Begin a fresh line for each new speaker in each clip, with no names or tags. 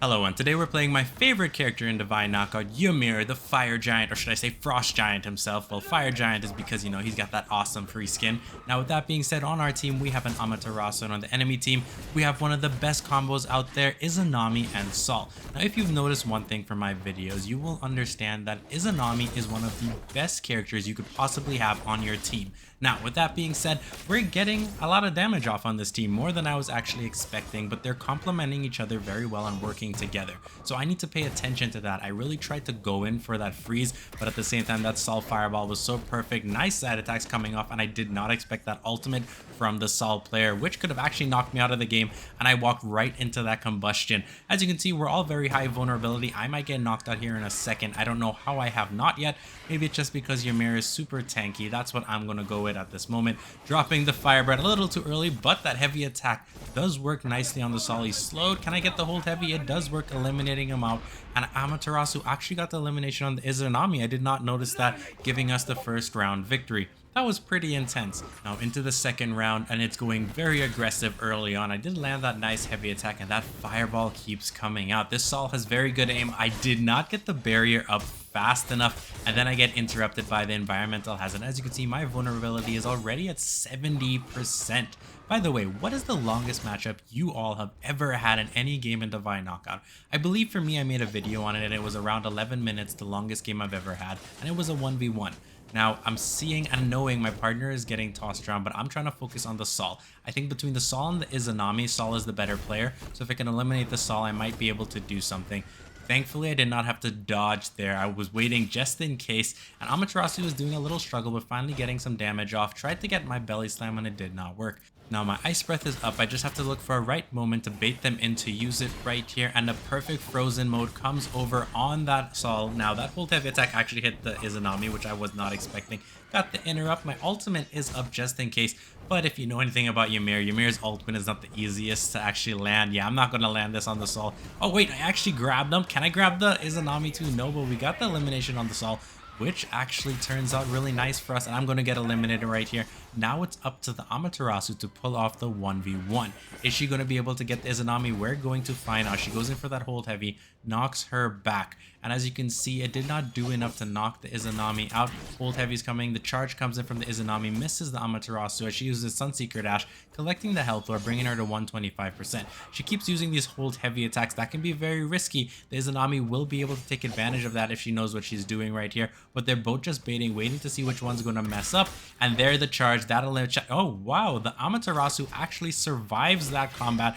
Hello, and today we're playing my favorite character in Divine Knockout, Ymir, the Fire Giant, or should I say Frost Giant himself. Well, Fire Giant is because, he's got that awesome free skin. Now, with that being said, on our team, we have an Amaterasu, and on the enemy team, we have one of the best combos out there, Izanami and Sol. Now, if you've noticed one thing from my videos, you will understand that Izanami is one of the best characters you could possibly have on your team. Now, with that being said, we're getting a lot of damage off on this team, more than I was actually expecting, but they're complementing each other very well and working together. So I need to pay attention to that. I really tried to go in for that freeze, but at the same time, that Sol Fireball was so perfect. Nice side attacks coming off, and I did not expect that ultimate from the Sol player, which could have actually knocked me out of the game, and I walked right into that combustion. As you can see, we're all very high vulnerability. I might get knocked out here in a second. I don't know how I have not yet. Maybe it's just because Ymir is super tanky. That's what I'm going to go with at this moment. Dropping the Fire Breath a little too early, but that heavy attack does work nicely on the Sol. He's slowed. Can I get the hold heavy? It does work, eliminating him out. And Amaterasu actually got the elimination on the Izanami. I did not notice that, giving us the first round victory. That was pretty intense. Now into the second round, and it's going very aggressive early on. I did land that nice heavy attack, and that fireball keeps coming out. This Sol has very good aim. I did not get the barrier up fast enough, and then I get interrupted by the environmental hazard. As you can see, my vulnerability is already at 70%. By the way, what is the longest matchup you all have ever had in any game in Divine Knockout? I believe for me, I made a video on it, and it was around 11 minutes, the longest game I've ever had, and it was a 1v1. Now, I'm seeing and knowing my partner is getting tossed around, but I'm trying to focus on the Sol. I think between the Sol and the Izanami, Sol is the better player, so if I can eliminate the Sol, I might be able to do something. Thankfully, I did not have to dodge there. I was waiting just in case, and Amaterasu was doing a little struggle, but finally getting some damage off. Tried to get my belly slam, and it did not work. Now my Ice Breath is up. I just have to look for a right moment to bait them in to use it right here, and the perfect frozen mode comes over on that Sol. Now that hold heavy attack actually hit the Izanami, which I was not expecting. Got the interrupt. My ultimate is up just in case, but if you know anything about Ymir's ultimate is not the easiest to actually land. Yeah, I'm not going to land this on the Sol. Oh wait, I actually grabbed them. Can I grab the Izanami too? No, but we got the elimination on the Sol, which actually turns out really nice for us, and I'm going to get eliminated right here. Now it's up to the Amaterasu to pull off the 1v1. Is she going to be able to get the Izanami? We're going to find out. She goes in for that hold heavy, knocks her back, and as you can see, it did not do enough to knock the Izanami out. Hold heavy is coming. The charge comes in from the Izanami, misses the Amaterasu as she uses Sunseeker Dash, collecting the health or bringing her to 125%. She keeps using these hold heavy attacks. That can be very risky. The Izanami will be able to take advantage of that if she knows what she's doing right here, but they're both just baiting, waiting to see which one's going to mess up, and there the charge. That'll oh wow, the Amaterasu actually survives that combat,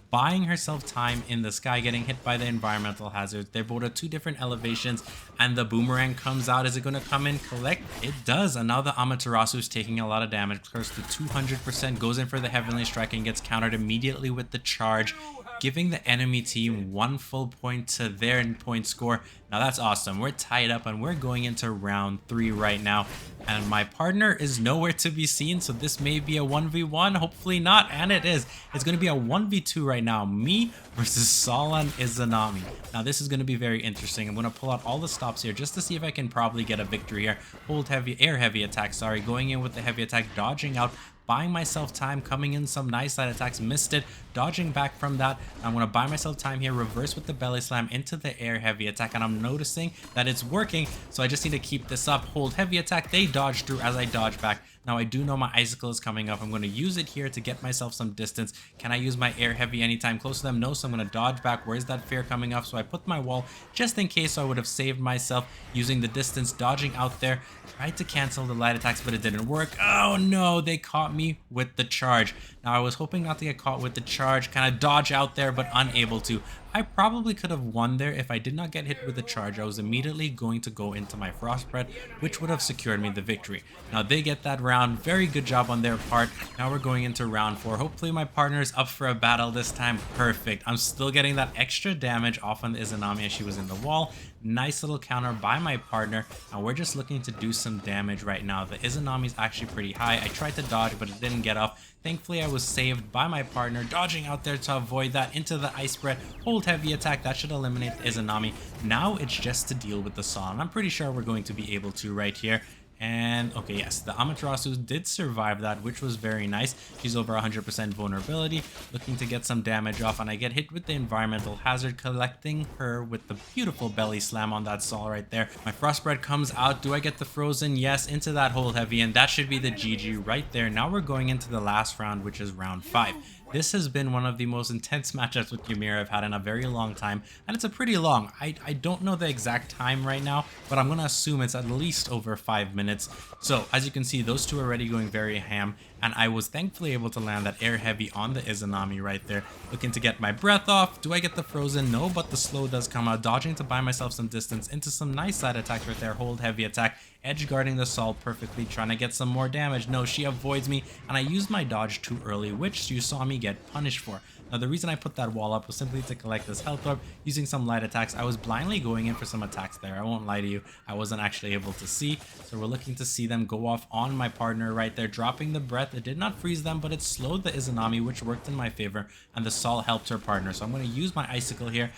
buying herself time in the sky, getting hit by the environmental hazard. They're both at two different elevations, and the boomerang comes out. Is it going to come in collect? It does, and now the Amaterasu is taking a lot of damage, close to 200%, goes in for the Heavenly Strike and gets countered immediately with the charge, giving the enemy team 1 full point to their point score. Now that's awesome. We're tied up, and we're going into round 3 right now, and my partner is nowhere to be seen, so this may be a 1v1, hopefully not, and it is. It's going to be a 1v2 right now, me versus Sol and Izanami. Now this is going to be very interesting. I'm going to pull out all the stops here just to see if I can probably get a victory here. Hold heavy, air heavy attack, sorry, going in with the heavy attack, dodging out, buying myself time, coming in some nice side attacks, missed it, dodging back from that. I'm going to buy myself time here, reverse with the belly slam into the air heavy attack, and I'm noticing that it's working, so I just need to keep this up. Hold heavy attack, they dodge through as I dodge back. Now I do know my icicle is coming up. I'm going to use it here to get myself some distance. Can I use my air heavy anytime close to them? No, so I'm going to dodge back. Where's that fear coming up? So I put my wall just in case, so I would have saved myself using the distance, dodging out there. Tried to cancel the light attacks, but it didn't work. Oh no, they caught me with the charge. Now I was hoping not to get caught with the charge, kind of dodge out there, but unable to. I probably could have won there if I did not get hit with the charge. I was immediately going to go into my Frost Breath, which would have secured me the victory. Now they get that round. Very good job on their part. Now we're going into round 4. Hopefully my partner is up for a battle this time. Perfect. I'm still getting that extra damage off on the Izanami as she was in the wall. Nice little counter by my partner, and we're just looking to do some damage right now. The Izanami is actually pretty high. I tried to dodge, but it didn't get off. Thankfully, I was saved by my partner, dodging out there to avoid that into the Ice Breath. Hold heavy attack. That should eliminate the Izanami. Now it's just to deal with the Sol, and I'm pretty sure we're going to be able to right here. And okay, yes, the Amaterasu did survive that, which was very nice. She's over 100% vulnerability, looking to get some damage off, and I get hit with the environmental hazard, collecting her with the beautiful belly slam on that Sol right there. My Frostbred comes out. Do I get the frozen? Yes, into that hold heavy, and that should be the GG right there. Now we're going into the last round, which is round 5. This has been one of the most intense matchups with Ymir I've had in a very long time, and it's a pretty long. I don't know the exact time right now, but I'm going to assume it's at least over 5 minutes. So as you can see, those two are already going very ham, and I was thankfully able to land that air heavy on the Izanami right there, looking to get my breath off. Do I get the frozen? No, but the slow does come out, dodging to buy myself some distance into some nice side attacks right there. Hold heavy attack, edge guarding the Sol perfectly, trying to get some more damage. No, she avoids me, and I used my dodge too early, which you saw me get punished for. Now, the reason I put that wall up was simply to collect this health orb using some light attacks. I was blindly going in for some attacks there. I won't lie to you. I wasn't actually able to see. So we're looking to see them go off on my partner right there, dropping the breath. It did not freeze them, but it slowed the Izanami, which worked in my favor, and the Sol helped her partner. So I'm going to use my icicle here.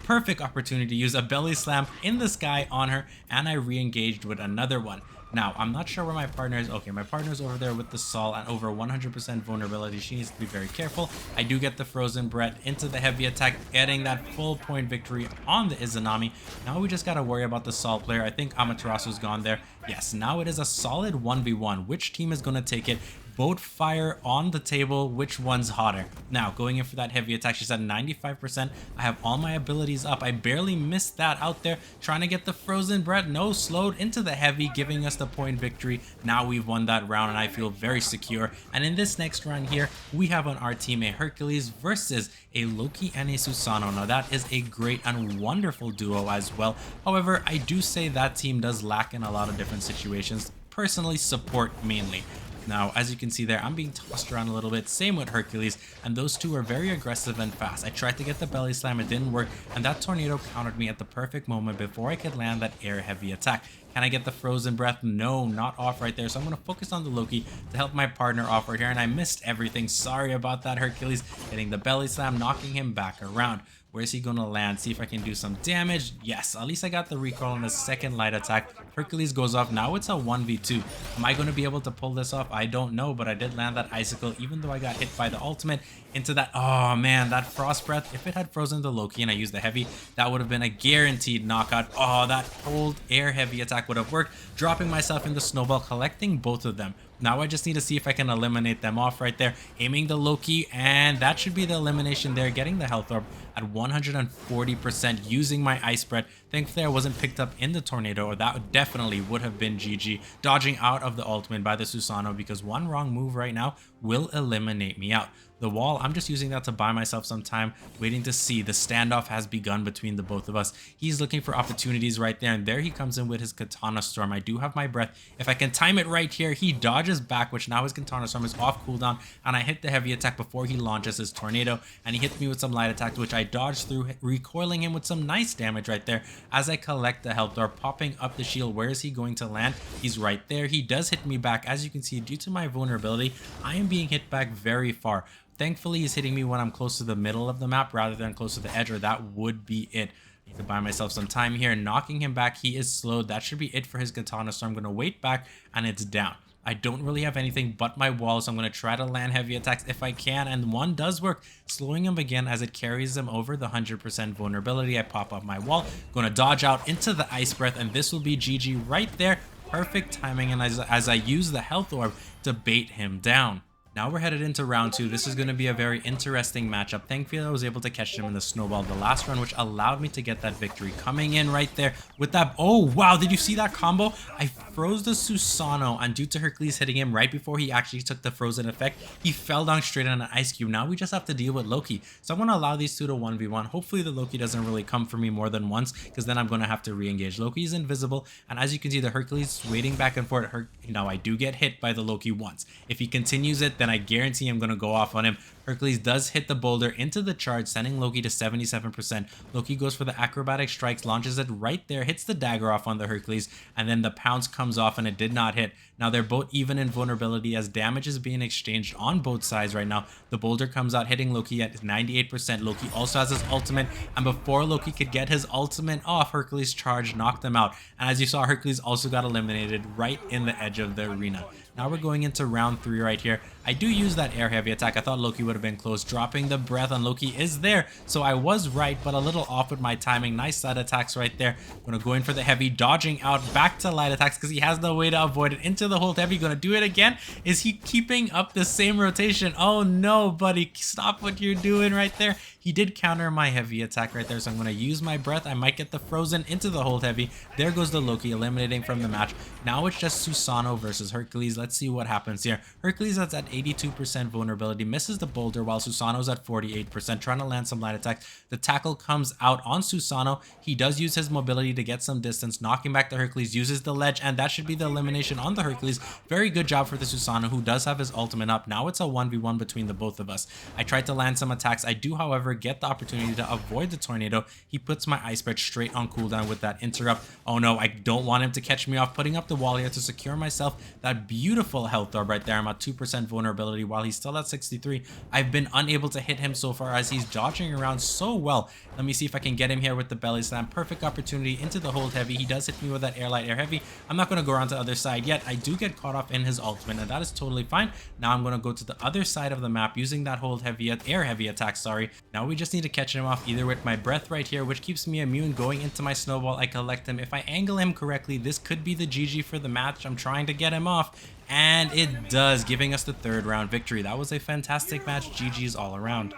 Perfect opportunity to use a belly slam in the sky on her, and I re-engaged with another one. Now, I'm not sure where my partner is. Okay, my partner's over there with the Sol and over 100% vulnerability. She needs to be very careful. I do get the frozen breath into the heavy attack, getting that full point victory on the Izanami. Now we just got to worry about the Sol player. I think Amaterasu's gone there. Yes, now it is a solid 1v1. Which team is going to take it? Both fire on the table. Which one's hotter? Now, going in for that heavy attack, she's at 95%. I have all my abilities up. I barely missed that out there. Trying to get the frozen breath. No, slowed into the heavy, giving us the point victory. Now we've won that round, and I feel very secure. And in this next round here, we have on our team a Hercules versus a Loki and a Susanoo. Now, that is a great and wonderful duo as well. However, I do say that team does lack in a lot of different situations. Personally, support mainly. Now, as you can see there, I'm being tossed around a little bit. Same with Hercules, and those two are very aggressive and fast. I tried to get the belly slam, it didn't work, and that tornado countered me at the perfect moment before I could land that air heavy attack. Can I get the frozen breath? No, not off right there. So I'm going to focus on the Loki to help my partner off right here, and I missed everything. Sorry about that, Hercules. Getting the belly slam, knocking him back around. Where's he going to land? See if I can do some damage. Yes, at least I got the recall on the second light attack. Hercules goes off. Now it's a 1v2. Am I going to be able to pull this off? I don't know, but I did land that icicle, even though I got hit by the ultimate into that. Oh, man, that frost breath. If it had frozen the Loki and I used the heavy, that would have been a guaranteed knockout. Oh, that cold air heavy attack would have worked. Dropping myself in the snowball, collecting both of them. Now I just need to see if I can eliminate them off right there. Aiming the Loki, and that should be the elimination there. Getting the health orb at 140% using my ice spread. Thankfully, I wasn't picked up in the tornado, or that definitely would have been GG. Dodging out of the ultimate by the Susanoo, because one wrong move right now will eliminate me out. The wall, I'm just using that to buy myself some time, waiting to see. The standoff has begun between the both of us. He's looking for opportunities right there, and there he comes in with his Katana Storm. I do have my breath. If I can time it right here, he dodges back, which now his Katana Storm is off cooldown, and I hit the heavy attack before he launches his tornado, and he hits me with some light attacks, which I dodged through, recoiling him with some nice damage right there as I collect the health door, popping up the shield. Where is he going to land? He's right there. He does hit me back. As you can see, due to my vulnerability, I am being hit back very far. Thankfully, he's hitting me when I'm close to the middle of the map rather than close to the edge, or that would be it. I need to buy myself some time here. Knocking him back. He is slowed. That should be it for his Katana, so I'm going to wait back, and it's down. I don't really have anything but my wall, so I'm going to try to land heavy attacks if I can, and one does work, slowing him again as it carries him over the 100% vulnerability. I pop up my wall, going to dodge out into the ice breath, and this will be GG right there. Perfect timing, and as I use the health orb to bait him down. Now we're headed into round 2. This is going to be a very interesting matchup. Thankfully, I was able to catch him in the snowball the last round, which allowed me to get that victory. Coming in right there with that. Oh, wow. Did you see that combo? I froze the Susanoo, and due to Hercules hitting him right before he actually took the frozen effect, he fell down straight on an ice cube. Now we just have to deal with Loki. So I'm going to allow these two to 1v1. Hopefully, the Loki doesn't really come for me more than once, because then I'm going to have to re-engage. Loki is invisible, and as you can see, the Hercules is waiting back and forth. Now, I do get hit by the Loki once. If he continues it, then I guarantee I'm going to go off on him. Hercules does hit the boulder into the charge, sending Loki to 77%. Loki goes for the acrobatic strikes, launches it right there, hits the dagger off on the Hercules, and then the pounce comes off and it did not hit. Now they're both even in vulnerability as damage is being exchanged on both sides right now. The boulder comes out hitting Loki at 98%. Loki also has his ultimate, and before Loki could get his ultimate off, Hercules' charge knocked him out. And as you saw, Hercules also got eliminated right in the edge of the arena. Now we're going into round 3 right here. I do use that air heavy attack. I thought Loki would have been close. Dropping the breath on Loki is there. So I was right, but a little off with my timing. Nice side attacks right there. I'm going to go in for the heavy, dodging out back to light attacks because he has no way to avoid it. Into the hold heavy. Going to do it again. Is he keeping up the same rotation? Oh no, buddy. Stop what you're doing right there. He did counter my heavy attack right there, so I'm going to use my breath. I might get the frozen into the hold heavy. There goes the Loki, eliminating from the match. Now it's just Susanoo versus Hercules. Let's see what happens here. Hercules is at 82% vulnerability, misses the boulder, while Susanoo's at 48%, trying to land some light attacks. The tackle comes out on Susanoo. He does use his mobility to get some distance, knocking back the Hercules, uses the ledge, and that should be the elimination on the Hercules. Very good job for the Susanoo, who does have his ultimate up. Now it's a 1v1 between the both of us. I tried to land some attacks. I do, however, get the opportunity to avoid the tornado. He puts my ice breath straight on cooldown with that interrupt. Oh no, I don't want him to catch me off. Putting up the wall here to secure myself that beautiful health orb right there. I'm at 2% vulnerability while he's still at 63. I've been unable to hit him so far as he's dodging around so well. Let me see if I can get him here with the belly slam. Perfect opportunity into the hold heavy. He does hit me with that air light, air heavy. I'm not going to go around to the other side yet. I do get caught off in his ultimate, and that is totally fine. Now I'm going to go to the other side of the map using that hold heavy, air heavy attack, sorry. Now we just need to catch him off either with my breath right here, which keeps me immune. Going into my snowball, I collect him. If I angle him correctly, this could be the GG for the match. I'm trying to get him off, and it does, giving us the 3rd round victory. That was a fantastic match. GG's all around.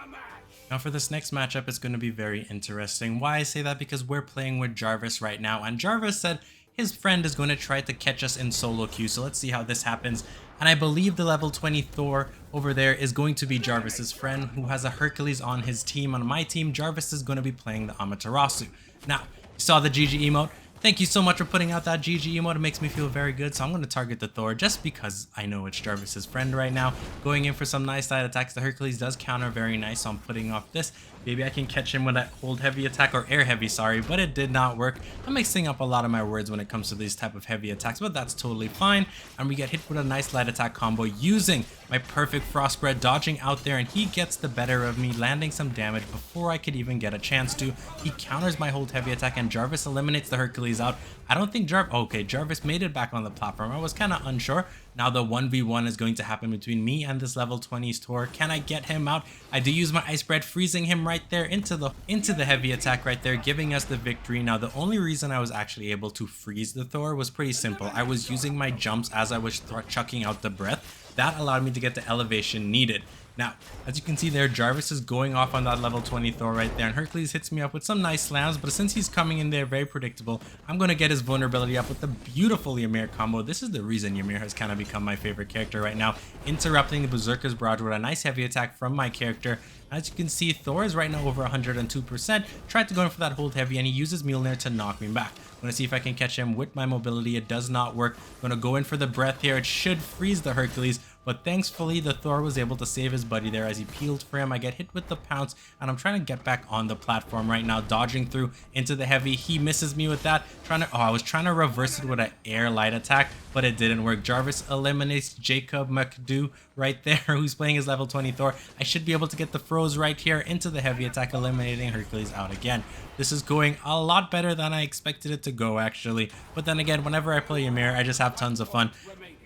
Now for this next matchup, it's going to be very interesting. Why I say that? Because we're playing with Jarvis right now, and Jarvis said his friend is going to try to catch us in solo queue. So let's see how this happens. And I believe the level 20 Thor over there is going to be Jarvis's friend, who has a Hercules on his team. On my team, Jarvis is going to be playing the Amaterasu. Now, you saw the GG emote. Thank you so much for putting out that GG emote. It makes me feel very good. So I'm going to target the Thor just because I know it's Jarvis's friend right now. Going in for some nice side attacks. The Hercules does counter very nice, so I'm putting off this. Maybe I can catch him with that hold heavy attack, or air heavy, sorry, but it did not work. I'm mixing up a lot of my words when it comes to these type of heavy attacks, but that's totally fine. And we get hit with a nice light attack combo using my perfect frost bread, dodging out there, and he gets the better of me, landing some damage before I could even get a chance to. He counters my hold heavy attack, and Jarvis eliminates the Hercules out. I don't think Jarvis made it back on the platform. I was kind of unsure. Now the 1v1 is going to happen between me and this level 20's Thor. Can I get him out? I do use my ice bread, freezing him right there into the heavy attack right there, giving us the victory. Now the only reason I was actually able to freeze the Thor was pretty simple. I was using my jumps as I was chucking out the breath. That allowed me to get the elevation needed. Now, as you can see there, Jarvis is going off on that level 20 Thor right there, and Hercules hits me up with some nice slams, but since he's coming in there very predictable, I'm going to get his vulnerability up with the beautiful Ymir combo. This is the reason Ymir has kind of become my favorite character right now, interrupting the Berserker's Barrage with a nice heavy attack from my character. As you can see, Thor is right now over 102%, tried to go in for that hold heavy, and he uses Mjolnir to knock me back. I'm going to see if I can catch him with my mobility. It does not work. I'm going to go in for the breath here. It should freeze the Hercules, but thankfully the Thor was able to save his buddy there as he peeled for him. I get hit with the pounce, and I'm trying to get back on the platform right now, dodging through into the heavy. He misses me with that. I was trying to reverse it with an air light attack, but it didn't work. Jarvis eliminates Jacob McDo right there, who's playing his level 20 Thor. I should be able to get the froze right here into the heavy attack, eliminating Hercules out again. This is going a lot better than I expected it to go, actually. But then again, whenever I play Ymir, I just have tons of fun.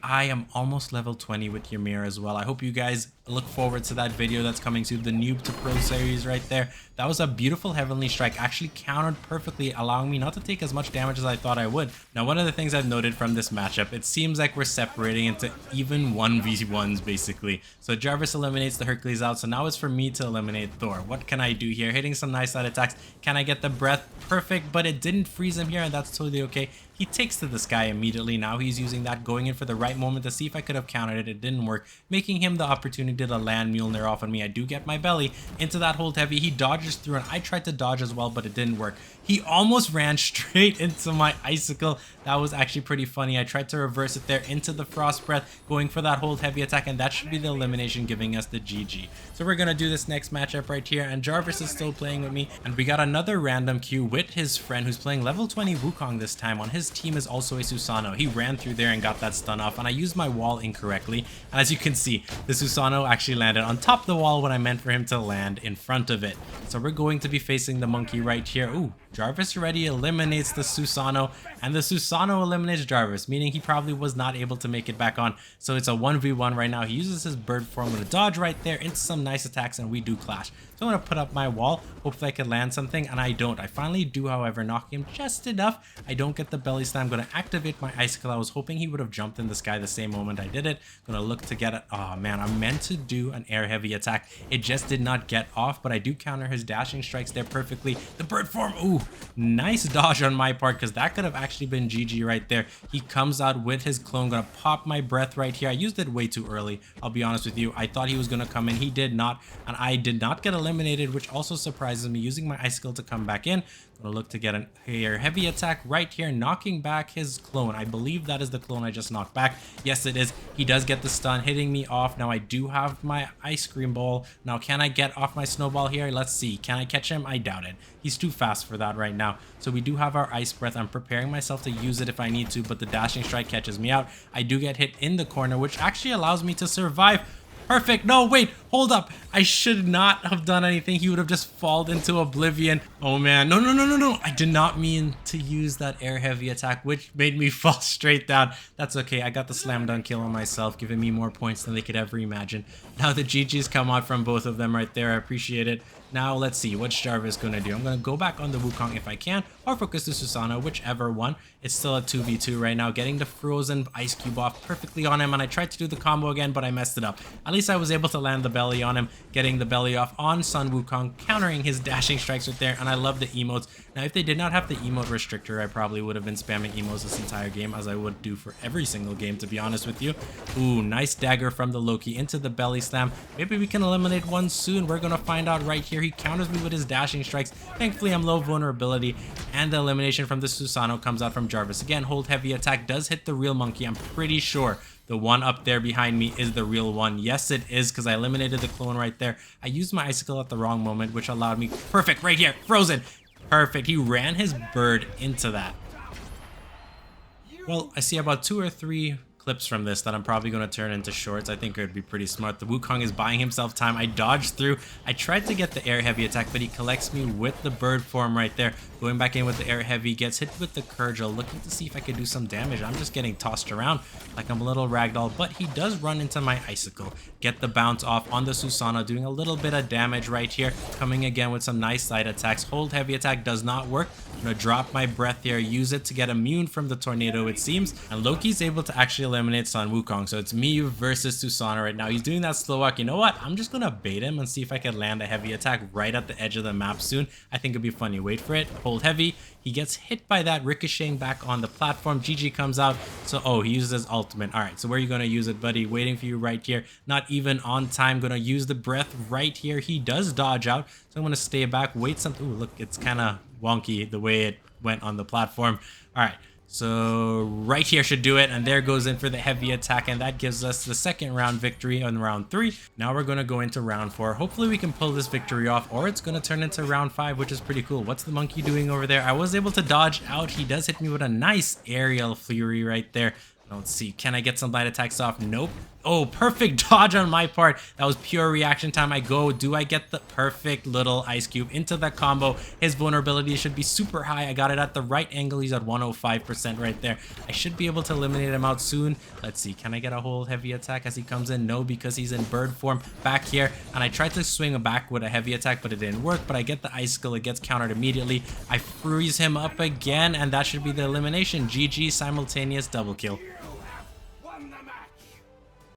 I am almost level 20 with Ymir as well. I hope you guys look forward to that video that's coming soon, the Noob to Pro series right there. That was a beautiful Heavenly Strike, actually countered perfectly, allowing me not to take as much damage as I thought I would. Now, one of the things I've noted from this matchup, it seems like we're separating into even 1v1s basically. So Jarvis eliminates the Hercules out, so now it's for me to eliminate Thor. What can I do here? Hitting some nice side attacks. Can I get the breath? Perfect, but it didn't freeze him here, and that's totally okay. He takes to the sky immediately. Now he's using that, going in for the right moment to see if I could have countered it. It didn't work, making him the opportunity did a land Mjolnir off on me. I do get my belly into that hold heavy. He dodges through, and I tried to dodge as well, but it didn't work. He almost ran straight into my icicle. That was actually pretty funny. I tried to reverse it there into the frost breath, going for that hold heavy attack, and that should be the elimination, giving us the GG. So we're gonna do this next matchup right here, and Jarvis is still playing with me, and we got another random queue with his friend who's playing level 20 Wukong this time. On his team is also a Susanoo. He ran through there and got that stun off, and I used my wall incorrectly, and as you can see, the Susanoo actually landed on top of the wall when I meant for him to land in front of it. So we're going to be facing the monkey right here. Ooh, Jarvis already eliminates the Susanoo, and the Susanoo eliminates Jarvis, meaning he probably was not able to make it back on. So it's a 1v1 right now. He uses his bird form with a dodge right there into some nice attacks, and we do clash. So I'm going to put up my wall, hopefully I can land something, and I don't. I finally do, however, knock him just enough. I don't get the belly slam. I'm going to activate my icicle. I was hoping he would have jumped in the sky the same moment I did it. I'm going to look to get it. Oh man, I meant to do an air heavy attack. It just did not get off, but I do counter his dashing strikes there perfectly. The bird form, ooh, nice dodge on my part, because that could have actually been GG right there. He comes out with his clone. Gonna pop my breath right here. I used it way too early, I'll be honest with you. I thought he was gonna come in. He did not, and I did not get eliminated, which also surprises me. Using my icicle to come back in. Gonna look to get an air heavy attack right here, knocking back his clone. I believe that is the clone I just knocked back. Yes, it is. He does get the stun, hitting me off. Now I do have my ice cream ball. Now can I get off my snowball here? Let's see. Can I catch him? I doubt it. He's too fast for that right now. So we do have our ice breath. I'm preparing myself to use it if I need to, but the dashing strike catches me out. I do get hit in the corner, which actually allows me to survive. Perfect. No, wait, hold up. I should not have done anything. He would have just fallen into oblivion. Oh man, no, no, no, no, no. I did not mean to use that air heavy attack, which made me fall straight down. That's okay. I got the slam dunk kill on myself, giving me more points than they could ever imagine. Now the GG's come out from both of them right there. I appreciate it. Now let's see what's Jarvis gonna do. I'm gonna go back on the Wukong if I can, or focus the Susanoo, whichever one. It's still a 2v2 right now, getting the frozen ice cube off perfectly on him, and I tried to do the combo again, but I messed it up. At least I was able to land the belly on him, getting the belly off on Sun Wukong, countering his dashing strikes right there, and I love the emotes. Now if they did not have the emote restrictor, I probably would have been spamming emotes this entire game, as I would do for every single game, to be honest with you. Ooh, nice dagger from the Loki into the belly slam. Maybe we can eliminate one soon. We're gonna find out right here. He counters me with his dashing strikes. Thankfully, I'm low vulnerability, and the elimination from the Susanoo comes out from Jarvis. Again, hold heavy attack does hit the real monkey. I'm pretty sure the one up there behind me is the real one. Yes, it is, because I eliminated the clone right there. I used my icicle at the wrong moment, which allowed me... Perfect, right here, frozen. Perfect, he ran his bird into that. Well, I see about 2 or 3 clips from this that I'm probably going to turn into shorts. I think it would be pretty smart. The Wukong is buying himself time. I dodged through. I tried to get the air heavy attack, but he collects me with the bird form right there. Going back in with the air heavy, gets hit with the Kurgel, looking to see if I could do some damage. I'm just getting tossed around like I'm a little ragdoll, but he does run into my icicle. Get the bounce off on the Susanoo, doing a little bit of damage right here. Coming again with some nice side attacks. Hold heavy attack does not work. I'm going to drop my breath here, use it to get immune from the tornado, it seems. And Loki's able to actually eliminate Sun Wukong. So it's me versus Susanoo right now. He's doing that slow walk. You know what? I'm just going to bait him and see if I can land a heavy attack right at the edge of the map soon. I think it'd be funny. Wait for it. Hold heavy. He gets hit by that, ricocheting back on the platform. GG comes out. So, oh, he uses his ultimate. All right, so where are you going to use it, buddy? Waiting for you right here. Not even on time. Going to use the breath right here. He does dodge out. So I'm going to stay back. Wait some... Ooh, look, it's kind of wonky the way it went on the platform. All right. So right here should do it, and there goes in for the heavy attack, and that gives us the second round victory on round 3. Now we're going to go into round 4. Hopefully we can pull this victory off, or it's going to turn into round 5, which is pretty cool. What's the monkey doing over there? I was able to dodge out. He does hit me with a nice aerial fury right there. Let's see, can I get some light attacks off? Nope. Oh, perfect dodge on my part. That was pure reaction time. I go. Do I get the perfect little ice cube into that combo? His vulnerability should be super high. I got it at the right angle. He's at 105% right there. I should be able to eliminate him out soon. Let's see. Can I get a whole heavy attack as he comes in? No, because he's in bird form back here. And I tried to swing back with a heavy attack, but it didn't work. But I get the icicle. It gets countered immediately. I freeze him up again, and that should be the elimination. GG, simultaneous double kill.